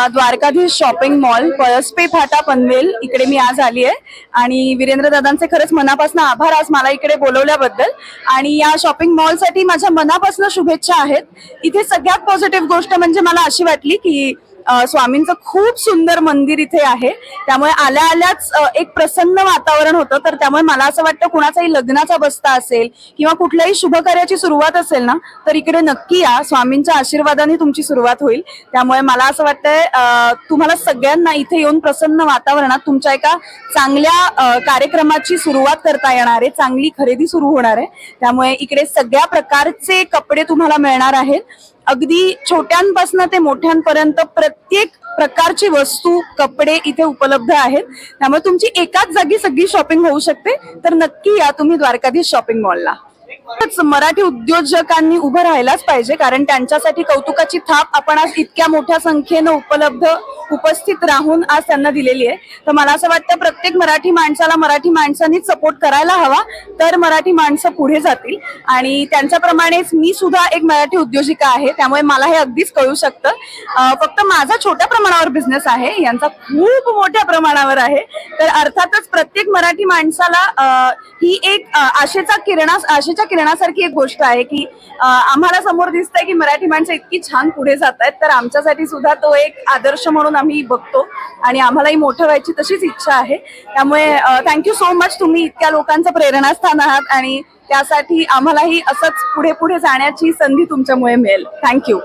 Dwarkadhish shopping mall Palaspe फाटा पनवेल इकडे मी आज आली आहे आणि वीरेंद्र दादांचे खरंच मनापासून आभार आज मला इकडे बोलवल्याबद्दल। आणि या शॉपिंग मॉल साठी माझ्या मनापासून शुभेच्छा आहेत। इथे सगळ्यात पॉझिटिव्ह गोष्ट म्हणजे मला अशी वाटली की स्वामींचं खूप सुंदर मंदिर इथे आहे, त्यामुळे आल्या आल्याच एक प्रसन्न वातावरण होतं। तर त्यामुळे मला असं वाटतं कुणाचाही लग्नाचा बस्ता असेल किंवा कुठल्याही शुभ कार्याची सुरुवात असेल ना, तर इकडे नक्की या, स्वामींच्या आशीर्वादाने तुमची सुरुवात होईल। त्यामुळे मला असं वाटतंय तुम्हाला सगळ्यांना इथे येऊन प्रसन्न वातावरणात तुमच्या एका चांगल्या कार्यक्रमाची सुरुवात करता येणार आहे, चांगली खरेदी सुरू होणार आहे। त्यामुळे इकडे सगळ्या प्रकारचे कपडे तुम्हाला मिळणार आहेत, अगदी छोट्यांपासून ते मोठ्यांपर्यंत प्रत्येक प्रकारची वस्तू कपडे इथे उपलब्ध आहेत। त्यामुळे तुमची एकाच जागी सगळी शॉपिंग होऊ शकते। तर नक्की या तुम्ही द्वारकाधीश शॉपिंग मॉलला। मराठी उद्योजकांनी उभं राहायलाच पाहिजे, कारण त्यांच्यासाठी कौतुकाची थाप आपण आज इतक्या मोठ्या संख्येनं उपस्थित राहून आज त्यांना दिलेली आहे। तर मला असं वाटतं प्रत्येक मराठी माणसाला मराठी माणसांनीच सपोर्ट करायला हवा, तर मराठी माणसं पुढे जातील। आणि त्यांच्याप्रमाणेच मी सुद्धा एक मराठी उद्योजिका आहे, त्यामुळे मला हे अगदीच कळू शकतं। फक्त माझा छोट्या प्रमाणावर बिझनेस आहे, यांचा खूप मोठ्या प्रमाणावर आहे। तर अर्थातच प्रत्येक मराठी माणसाला ही एक आशेच्या किरणासारखी एक गोष्ट आहे की आम्हाला समोर दिसतंय की मराठी माणसं इतकी छान पुढे जात आहेत। तर आमच्यासाठी सुद्धा तो एक आदर्श म्हणून आम्ही बघतो आणि आम्हालाही मोठं व्हायची तशीच इच्छा आहे। त्यामुळे थँक्यू सो मच, तुम्ही इतक्या लोकांचं प्रेरणास्थान आहात आणि त्यासाठी आम्हालाही असंच पुढे पुढे जाण्याची संधी तुमच्यामुळे मिळेल। थँक्यू।